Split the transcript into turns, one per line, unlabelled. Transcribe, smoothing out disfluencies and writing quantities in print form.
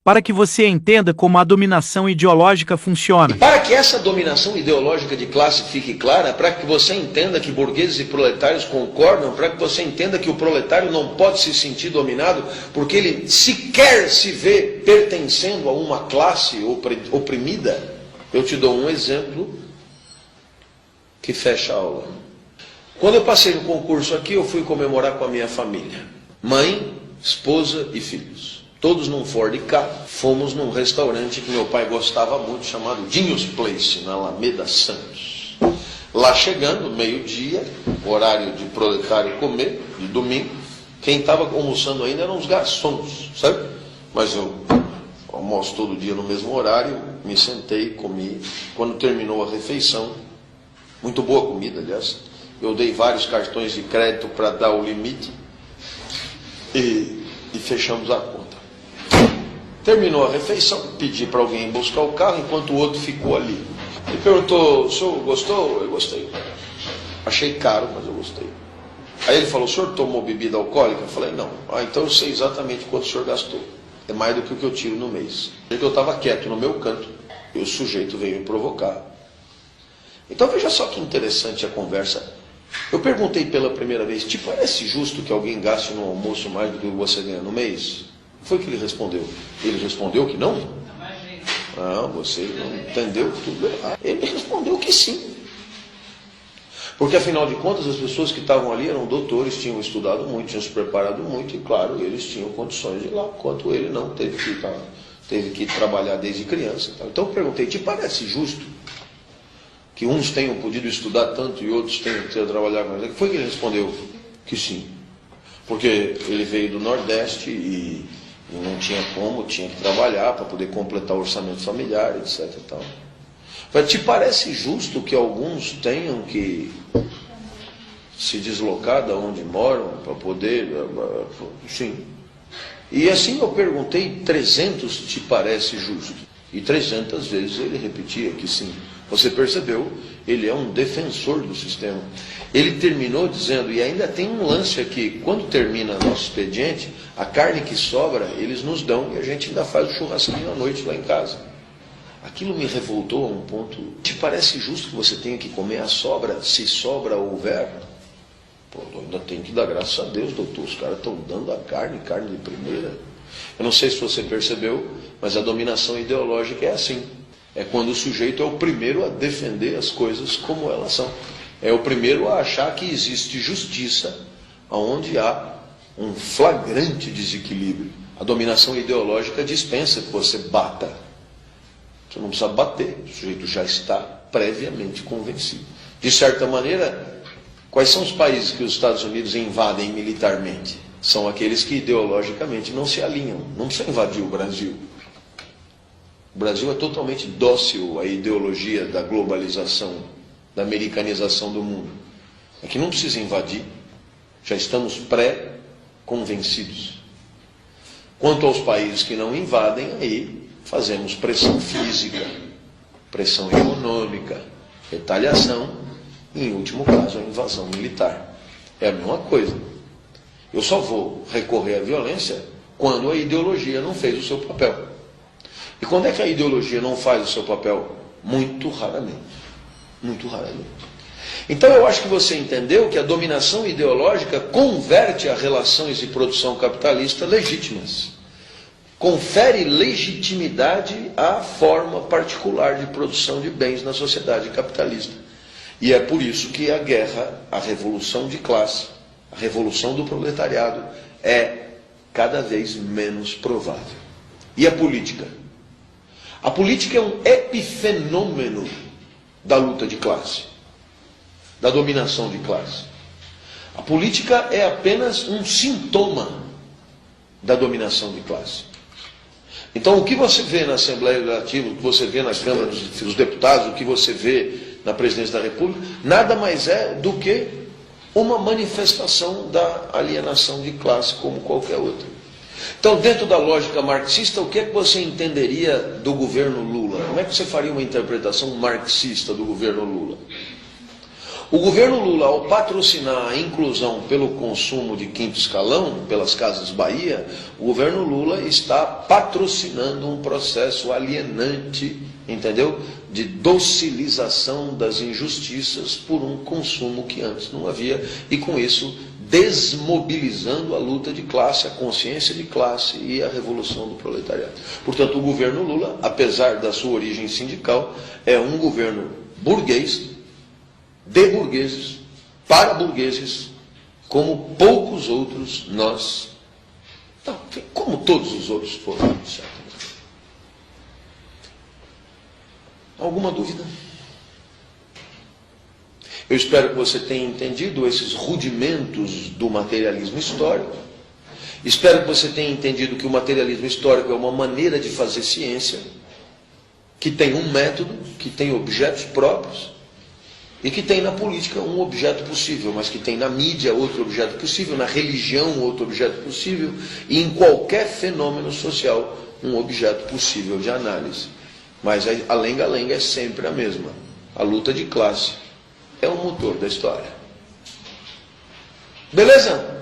para que você entenda como a dominação ideológica funciona.
E para que essa dominação ideológica de classe fique clara, para que você entenda que burgueses e proletários concordam, para que você entenda que o proletário não pode se sentir dominado, porque ele sequer se vê pertencendo a uma classe oprimida, eu te dou um exemplo que fecha a aula. Quando eu passei no concurso aqui, eu fui comemorar com a minha família. Mãe, esposa e filhos. Todos num Ford Ka, fomos num restaurante que meu pai gostava muito, chamado Dinhos Place, na Alameda Santos. Lá chegando, meio-dia, horário de proletário comer, de domingo, quem estava almoçando ainda eram os garçons, sabe? Mas eu almoço todo dia no mesmo horário, me sentei, comi. Quando terminou a refeição, muito boa comida, aliás, eu dei vários cartões de crédito para dar o limite e fechamos a conta. Terminou a refeição, pedi para alguém buscar o carro, enquanto o outro ficou ali. Ele perguntou: o senhor gostou? Eu gostei. Achei caro, mas eu gostei. Aí ele falou: o senhor tomou bebida alcoólica? Eu falei: não. Ah, então eu sei exatamente quanto o senhor gastou. É mais do que o que eu tiro no mês. Porque eu estava quieto no meu canto, e o sujeito veio me provocar. Então veja só que interessante a conversa. Eu perguntei pela primeira vez: te parece justo que alguém gaste no almoço mais do que você ganha no mês? Foi que ele respondeu. Ele respondeu que não? Não, você não entendeu tudo errado. Ele respondeu que sim. Porque afinal de contas as pessoas que estavam ali eram doutores, tinham estudado muito, tinham se preparado muito e claro, eles tinham condições de ir lá, enquanto ele não teve que trabalhar desde criança. Então eu perguntei: te parece justo que uns tenham podido estudar tanto e outros tenham que trabalhar mais? Foi que ele respondeu que sim. Porque ele veio do Nordeste e não tinha como, tinha que trabalhar para poder completar o orçamento familiar, etc. E tal. Mas te parece justo que alguns tenham que se deslocar da onde moram para poder... Sim. E assim eu perguntei 300, te parece justo? E 300 vezes ele repetia que sim. Você percebeu? Ele é um defensor do sistema. Ele terminou dizendo, e ainda tem um lance aqui, quando termina nosso expediente, a carne que sobra, eles nos dão e a gente ainda faz o churrasquinho à noite lá em casa. Aquilo me revoltou a um ponto. Te parece justo que você tenha que comer a sobra, se sobra houver? Pô, eu ainda tenho que dar graças a Deus, doutor, os caras estão dando a carne de primeira. Eu não sei se você percebeu, mas a dominação ideológica é assim. É quando o sujeito é o primeiro a defender as coisas como elas são. É o primeiro a achar que existe justiça onde há um flagrante desequilíbrio. A dominação ideológica dispensa que você bata. Você não precisa bater, o sujeito já está previamente convencido. De certa maneira, quais são os países que os Estados Unidos invadem militarmente? São aqueles que ideologicamente não se alinham. Não precisa invadir o Brasil. O Brasil é totalmente dócil à ideologia da globalização, da americanização do mundo. É que não precisa invadir, já estamos pré-convencidos. Quanto aos países que não invadem, aí fazemos pressão física, pressão econômica, retaliação e, em último caso, a invasão militar. É a mesma coisa. Eu só vou recorrer à violência quando a ideologia não fez o seu papel. E quando é que a ideologia não faz o seu papel? Muito raramente. Muito raramente. Então eu acho que você entendeu que a dominação ideológica converte as relações de produção capitalista legítimas. Confere legitimidade à forma particular de produção de bens na sociedade capitalista. E é por isso que a guerra, a revolução de classe, a revolução do proletariado é cada vez menos provável. E a política? A política é um epifenômeno da luta de classe, da dominação de classe. A política é apenas um sintoma da dominação de classe. Então, o que você vê na Assembleia Legislativa, o que você vê na Câmara dos Deputados, o que você vê na Presidência da República, nada mais é do que uma manifestação da alienação de classe como qualquer outra. Então, dentro da lógica marxista, o que é que você entenderia do governo Lula? Como é que você faria uma interpretação marxista do governo Lula? O governo Lula, ao patrocinar a inclusão pelo consumo de quinto escalão, pelas Casas Bahia, o governo Lula está patrocinando um processo alienante, entendeu? De docilização das injustiças por um consumo que antes não havia, e com isso desmobilizando a luta de classe, a consciência de classe e a revolução do proletariado. Portanto, o governo Lula, apesar da sua origem sindical, é um governo burguês, de burgueses, para burgueses, como poucos outros nós, não, como todos os outros foram, certo? Alguma dúvida? Eu espero que você tenha entendido esses rudimentos do materialismo histórico. Espero que você tenha entendido que o materialismo histórico é uma maneira de fazer ciência, que tem um método, que tem objetos próprios, e que tem na política um objeto possível, mas que tem na mídia outro objeto possível, na religião outro objeto possível, e em qualquer fenômeno social um objeto possível de análise. Mas a lenga-lenga é sempre a mesma. A luta de classe é o motor da história. Beleza?